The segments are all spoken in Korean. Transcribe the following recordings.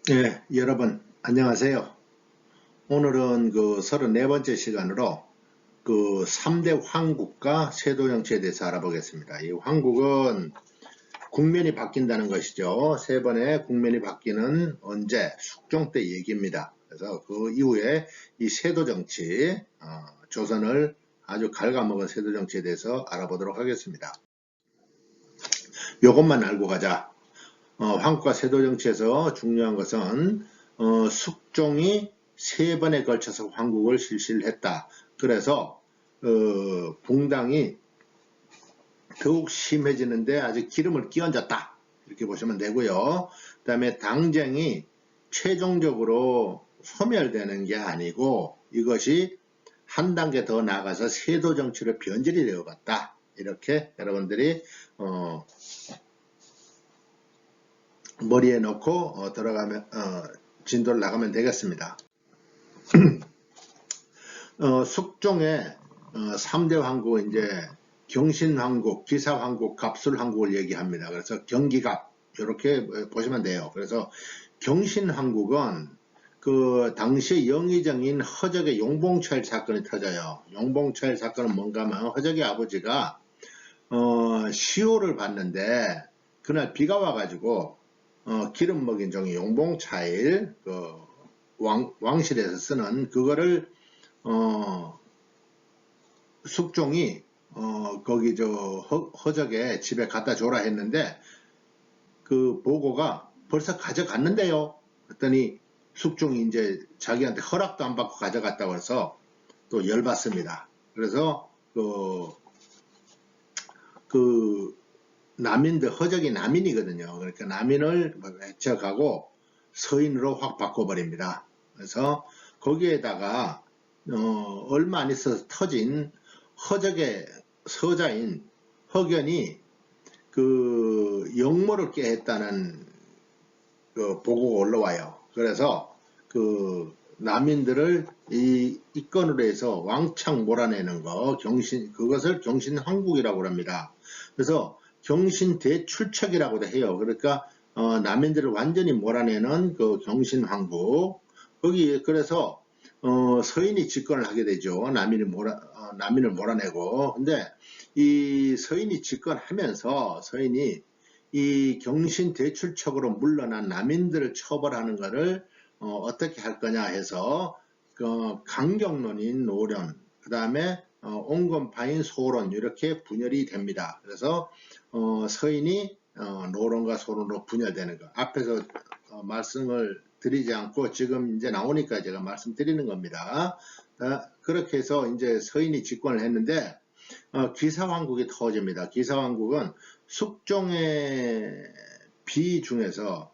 예, 여러분, 안녕하세요. 오늘은 그 34번째 시간으로 그 3대 황국과 세도 정치에 대해서 알아보겠습니다. 이 황국은 국면이 바뀐다는 것이죠. 세 번의 국면이 바뀌는 언제? 숙종 때 얘기입니다. 그래서 그 이후에 이 세도 정치, 조선을 아주 갉아먹은 세도 정치에 대해서 알아보도록 하겠습니다. 이것만 알고 가자. 황국과 세도 정치에서 중요한 것은 숙종이 세 번에 걸쳐서 황국을 실시를 했다. 그래서 붕당이 더욱 심해지는데 아주 기름을 끼얹었다. 이렇게 보시면 되고요. 그 다음에 당쟁이 최종적으로 소멸되는 게 아니고 이것이 한 단계 더 나아가서 세도 정치로 변질이 되어갔다. 이렇게 여러분들이 머리에 넣고 들어가면 진도를 나가면 되겠습니다. 숙종의 3대 황국은 이제 경신황국, 기사황국, 갑술황국을 얘기합니다. 그래서 경기갑 이렇게 보시면 돼요. 그래서 경신황국은 그 당시 영의정인 허적의 용봉철 사건이 터져요. 용봉철 사건은 뭔가 하면 허적의 아버지가 시호를 봤는데 그날 비가 와가지고 기름 먹인 종이 용봉차일 그 왕실에서 쓰는 그거를 숙종이 거기 저 허적의 집에 갖다 줘라 했는데 그 보고가 벌써 가져갔는데요. 그랬더니 숙종이 이제 자기한테 허락도 안 받고 가져갔다고 해서 또 열받습니다. 그래서 그 남인들 허적이 남인이거든요. 그러니까 남인을 해쳐가고 서인으로 확 바꿔버립니다. 그래서 거기에다가 얼마 안 있어서 터진 허적의 서자인 허견이 그 역모를 깨했다는 그 보고가 올라와요. 그래서 그 남인들을 이 건으로 해서 왕창 몰아내는 거 그것을 경신황국이라고 합니다. 그래서 경신대출척이라고도 해요. 그러니까 남인들을 완전히 몰아내는 그 경신황국 거기 그래서 서인이 집권을 하게 되죠. 남인을 몰아내고 근데 이 서인이 집권하면서 서인이 이 경신대출척으로 물러난 남인들을 처벌하는 것을 어떻게 할 거냐 해서 강경론인 노련 그 다음에 온건파인 소론 이렇게 분열이 됩니다. 그래서 서인이 노론과 소론으로 분열되는 것 앞에서 말씀을 드리지 않고 지금 이제 나오니까 제가 말씀드리는 겁니다. 그렇게 해서 이제 서인이 집권을 했는데 기사왕국이 터집니다. 기사왕국은 숙종의 비 중에서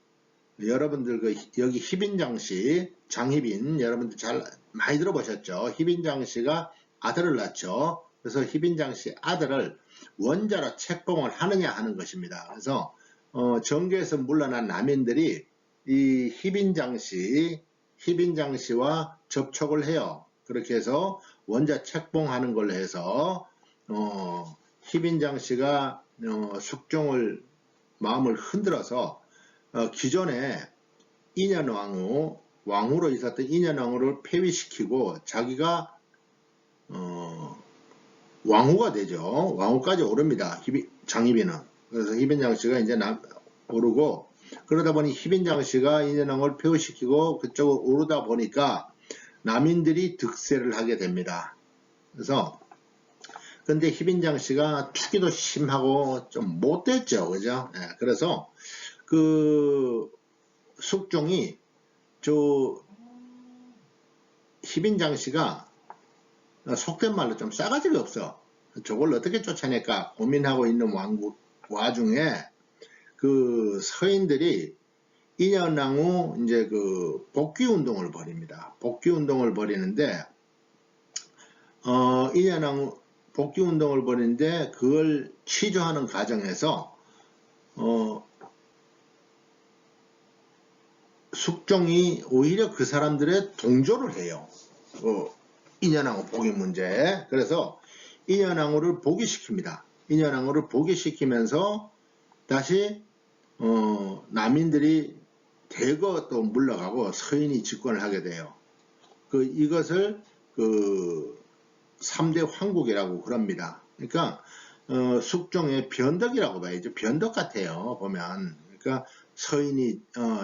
여러분들 여기 희빈장씨 장희빈 여러분들 잘 많이 들어보셨죠. 희빈장씨가 아들을 낳죠. 그래서 희빈장씨 아들을 원자로 책봉을 하느냐 하는 것입니다. 그래서 정교에서 물러난 남인들이 이 희빈장씨와 접촉을 해요. 그렇게 해서 원자 책봉하는 걸로 해서 희빈장씨가 숙종을 마음을 흔들어서 기존에 왕후로 있었던 인현왕후를 폐위시키고 자기가 왕후가 되죠. 왕후까지 오릅니다. 장희빈은. 그래서 희빈장씨가 이제 오르고 그러다 보니 희빈장씨가 인현왕후를 폐위시키고 그쪽으로 오르다 보니까 남인들이 득세를 하게 됩니다. 그래서 근데 희빈장씨가 투기도 심하고 좀 못됐죠. 그죠? 네, 그래서 그 숙종이 희빈장씨가 속된 말로 좀 싸가지가 없어. 저걸 어떻게 쫓아낼까 고민하고 있는 와중에 그 서인들이 인현왕후 이제 그 복귀 운동을 벌입니다. 복귀 운동을 벌이는데 인현왕후 복귀 운동을 벌이는데 그걸 취조하는 과정에서 숙종이 오히려 그 사람들의 동조를 해요. 인현왕후 복위 문제. 그래서 인현왕후를 복위시킵니다. 인현왕후를 복위시키면서 다시 남인들이 대거 또 물러가고 서인이 집권을 하게 돼요. 이것을 3대 황국이라고 그럽니다. 그러니까 숙종의 변덕이라고 봐야죠. 변덕 같아요. 보면. 그러니까 서인이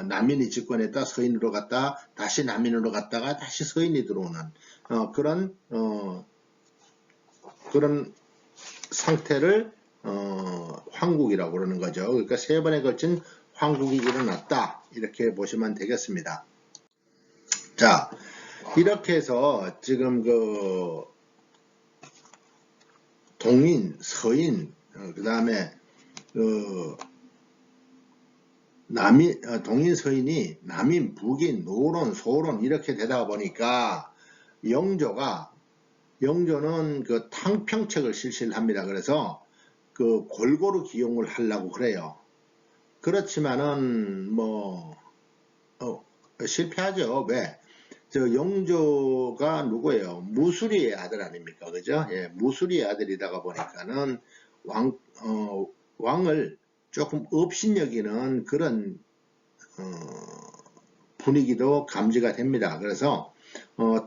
남인이 집권했다 서인으로 갔다 다시 남인으로 갔다가 다시 서인이 들어오는 그런 상태를 황국이라고 그러는 거죠. 그러니까 3번에 걸친 황국이 일어났다 이렇게 보시면 되겠습니다. 자, 이렇게 해서 지금 동인, 서인, 그 다음에 동인, 서인이 남인, 북인, 노론, 소론 이렇게 되다 보니까 영조는 탕평책을 실시를 합니다. 그래서 골고루 기용을 하려고 그래요. 그렇지만은 실패하죠. 왜? 영조가 누구예요? 무수리의 아들 아닙니까? 그죠? 예, 무수리의 아들이다가 보니까는 왕을 조금 업신여기는 그런 분위기도 감지가 됩니다. 그래서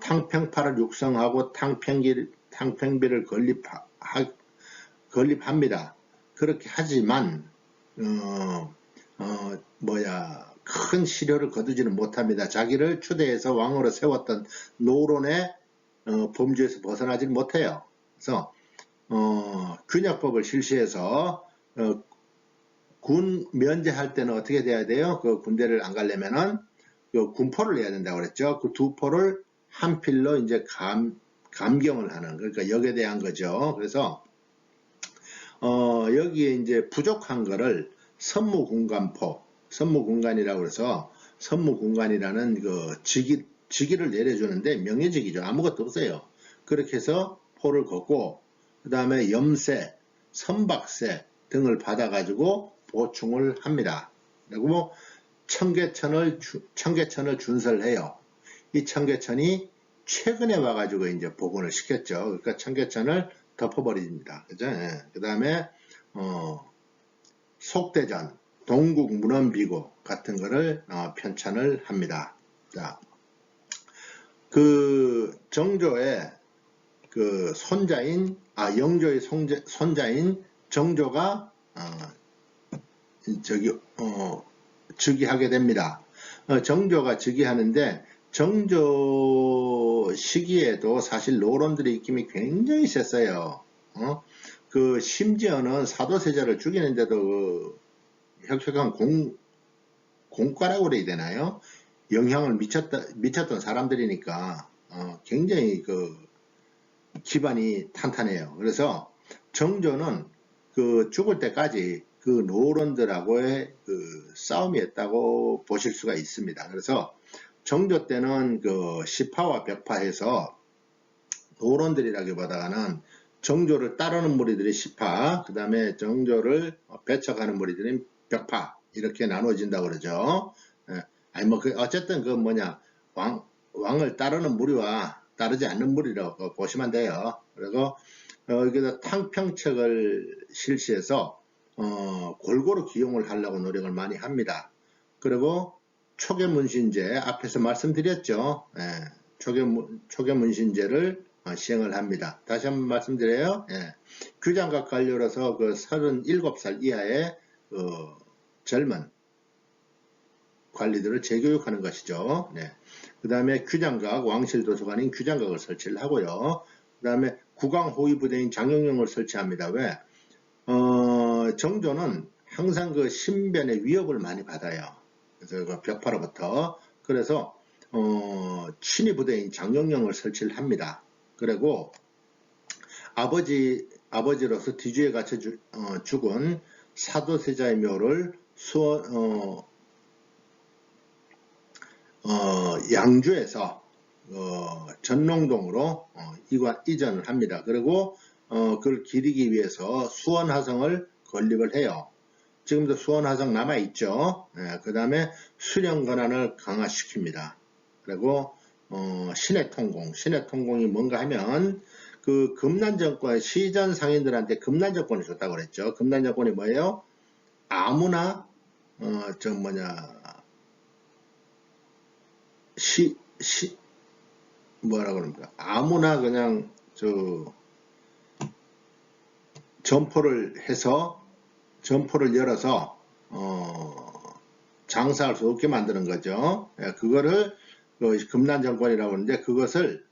탕평파를 육성하고 탕평비를 건립합니다. 그렇게 하지만 큰 시료를 거두지는 못합니다. 자기를 추대해서 왕으로 세웠던 노론의 범주에서 벗어나지는 못해요. 그래서 균역법을 실시해서 군 면제할 때는 어떻게 돼야 돼요? 군대를 안 가려면은 군포를 내야 된다고 그랬죠. 그 두 포를 한 필로 이제 감경을 하는, 그러니까 역에 대한 거죠. 그래서 여기에 이제 부족한 거를 선무군관이라고 해서 선무군관이라는 직위를 내려주는데 명예직이죠. 아무것도 없어요. 그렇게 해서 포를 걷고 그 다음에 염세, 선박세 등을 받아가지고 보충을 합니다. 그리고 청계천을 준설해요. 이 청계천이 최근에 와가지고 이제 복원을 시켰죠. 그러니까 청계천을 덮어버립니다. 그죠? 예. 그 다음에 속대전, 동국 문헌비고 같은 거를 편찬을 합니다. 자, 정조의 영조의 손자인 정조가 즉위하게 됩니다. 정조가 즉위하는데 정조 시기에도 사실 노론들의 입김이 굉장히 셌어요. 심지어는 사도세자를 죽이는데도 혁혁한 공과라고 그래야 되나요? 영향을 미쳤던 사람들이니까 굉장히 기반이 탄탄해요. 그래서 정조는 죽을 때까지 노론들하고의 싸움이었다고 보실 수가 있습니다. 그래서 정조 때는 시파와 벽파해서 노론들이라기보다는 정조를 따르는 무리들이 시파, 그 다음에 정조를 배척하는 무리들은 벽파 이렇게 나눠진다고 그러죠. 어쨌든 왕을 따르는 무리와 따르지 않는 무리라고 보시면 돼요. 그리고 여기서 탕평책을 실시해서 골고루 기용을 하려고 노력을 많이 합니다. 그리고 초계문신제 앞에서 말씀드렸죠. 초계문신제를 시행을 합니다. 다시 한번 말씀드려요. 규장과 관료로서 37살 이하의 젊은 관리들을 재교육하는 것이죠. 그 다음에 규장각, 왕실도서관인 규장각을 설치를 하고요. 그 다음에 국왕호위부대인 장영령을 설치합니다. 왜? 정조는 항상 신변의 위협을 많이 받아요. 그래서 벽파로부터. 그래서 친위부대인 장영령을 설치를 합니다. 그리고 아버지로서 뒤주에 갇혀 죽은 사도세자의 묘를 양주에서 전농동으로 이전을 합니다. 그리고 그걸 기리기 위해서 수원화성을 건립을 해요. 지금도 수원화성 남아있죠. 그 다음에 수령 권한을 강화시킵니다. 그리고 신해통공이 뭔가 하면 금난정권, 시전 상인들한테 금난정권을 줬다고 그랬죠. 금난정권이 뭐예요? 아무나 뭐라 그럽니까? 아무나 그냥 점포를 열어서 장사할 수 없게 만드는 거죠. 그거를 금난 정권이라고 하는데, 그것을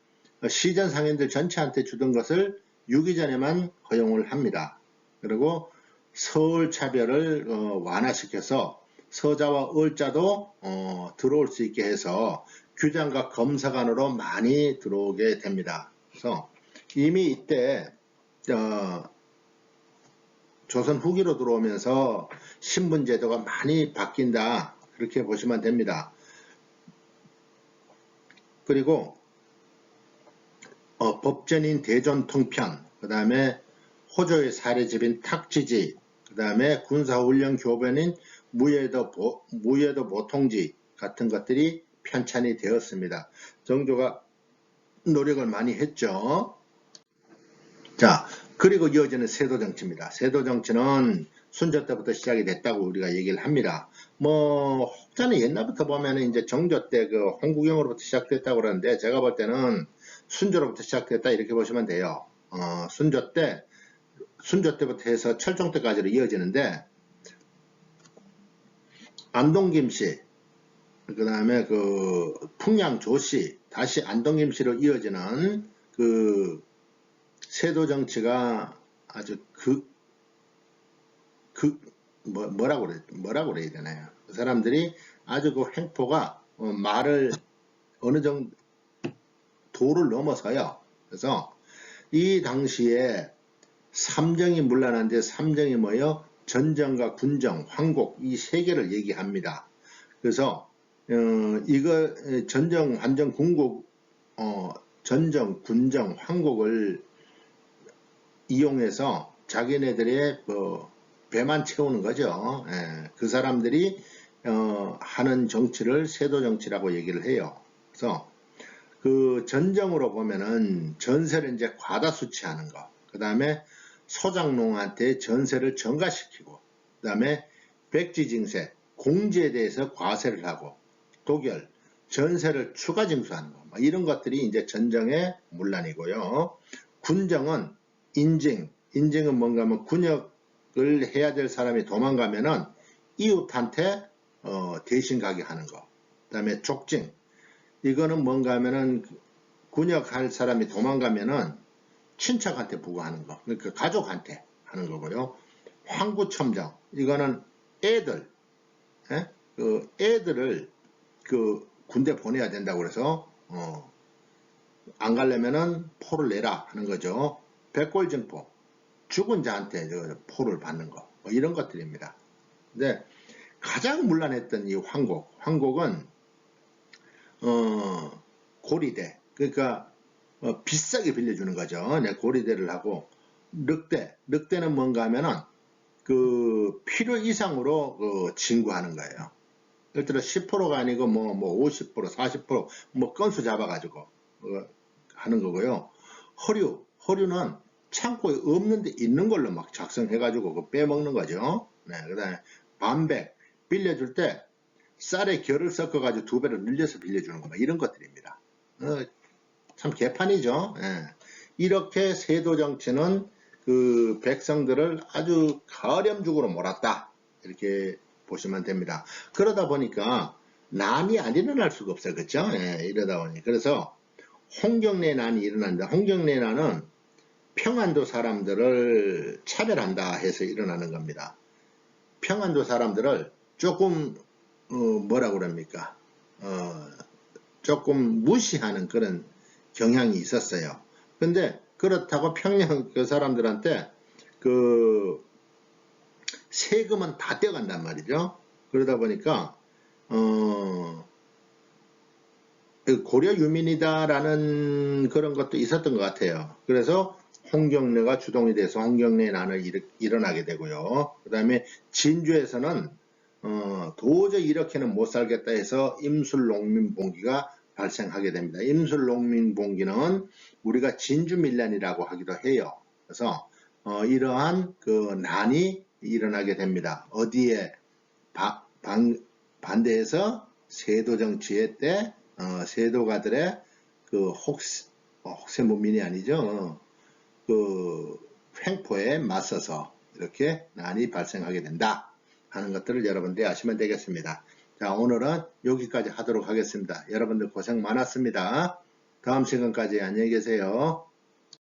시전 상인들 전체한테 주던 것을 6.2 전에만 허용을 합니다. 그리고 서울 차별을 완화시켜서 서자와 을자도 들어올 수 있게 해서 규장과 검사관으로 많이 들어오게 됩니다. 그래서 이미 이때 조선 후기로 들어오면서 신분제도가 많이 바뀐다, 그렇게 보시면 됩니다. 그리고 법전인 대전통편, 그 다음에 호조의 사례집인 탁지지, 그 다음에 군사훈련 교변인 무예도 보통지 같은 것들이 편찬이 되었습니다. 정조가 노력을 많이 했죠. 자, 그리고 이어지는 세도정치입니다. 세도정치는 순조 때부터 시작이 됐다고 우리가 얘기를 합니다. 혹자는 옛날부터 보면 이제 정조 때 그 홍국영으로부터 시작됐다고 그러는데, 제가 볼 때는 순조로부터 시작됐다, 이렇게 보시면 돼요. 순조 때부터 해서 철종 때까지로 이어지는데, 안동김씨, 그 다음에 그 풍량조씨, 다시 안동김씨로 이어지는 그 세도정치가 아주 뭐라고 그래야 되나요? 그 사람들이 아주 그 행포가 말을 어느 정도 도를 넘어서요. 그래서 이 당시에 삼정이 문란한데, 삼정이 뭐예요? 전정과 군정, 황곡, 이 세 개를 얘기합니다. 그래서 이거 전정, 환정, 군곡, 전정, 군정, 황곡을 이용해서 자기네들의 배만 채우는 거죠. 그 사람들이 하는 정치를 세도정치라고 얘기를 해요. 그래서 그 전정으로 보면은 전세를 이제 과다 수치하는 거, 그 다음에 소장농한테 전세를 전가시키고, 그 다음에 백지징세, 공지에 대해서 과세를 하고, 독열, 전세를 추가 징수하는 거, 이런 것들이 이제 전정의 문란이고요. 군정은 인증은 뭔가 하면 군역을 해야 될 사람이 도망가면은 이웃한테 대신 가게 하는 거. 그 다음에 족징, 이거는 뭔가 하면은 군역할 사람이 도망가면은 친척한테 부과하는 거, 그러니까 가족한테 하는 거고요. 황구첨정, 이거는 애들을 그 군대 보내야 된다고 그래서 안 가려면은 포를 내라 하는 거죠. 백골증포, 죽은 자한테 포를 받는 거, 이런 것들입니다. 근데 가장 문란했던 이 황곡은 고리대, 그러니까 비싸게 빌려주는 거죠. 고리대를 하고, 늑대는 뭔가 하면은 그 필요 이상으로 징구하는 거예요. 예를 들어 10%가 아니고 50%, 40% 건수 잡아가지고 하는 거고요. 허류는 창고에 없는데 있는 걸로 막 작성해가지고 빼먹는 거죠. 그 다음에 반백, 빌려줄 때 쌀에 결을 섞어가지고 2배로 늘려서 빌려주는 거, 이런 것들입니다. 참 개판이죠. 이렇게 세도정치는 그 백성들을 아주 가렴죽으로 몰았다, 이렇게 보시면 됩니다. 그러다 보니까 난이 안 일어날 수가 없어요. 그렇죠? 이러다 보니. 그래서 홍경래 난이 일어난다. 홍경래 난은 평안도 사람들을 차별한다 해서 일어나는 겁니다. 평안도 사람들을 조금 뭐라고 그럽니까? 조금 무시하는 그런 경향이 있었어요. 근데 그렇다고 평양 그 사람들한테 그 세금은 다 떼어간단 말이죠. 그러다 보니까 고려 유민이다라는 그런 것도 있었던 것 같아요. 그래서 홍경래가 주동이 돼서 홍경래 난을 일어나게 되고요. 그 다음에 진주에서는 도저히 이렇게는 못 살겠다 해서 임술농민봉기가 발생하게 됩니다. 임술농민봉기는 우리가 진주밀란이라고 하기도 해요. 그래서 이러한 그 난이 일어나게 됩니다. 어디에 반대해서 세도정치의 때 세도가들의 그 혹세무민이 아니죠. 그 횡포에 맞서서 이렇게 난이 발생하게 된다 하는 것들을 여러분들이 아시면 되겠습니다. 자, 오늘은 여기까지 하도록 하겠습니다. 여러분들 고생 많았습니다. 다음 시간까지 안녕히 계세요.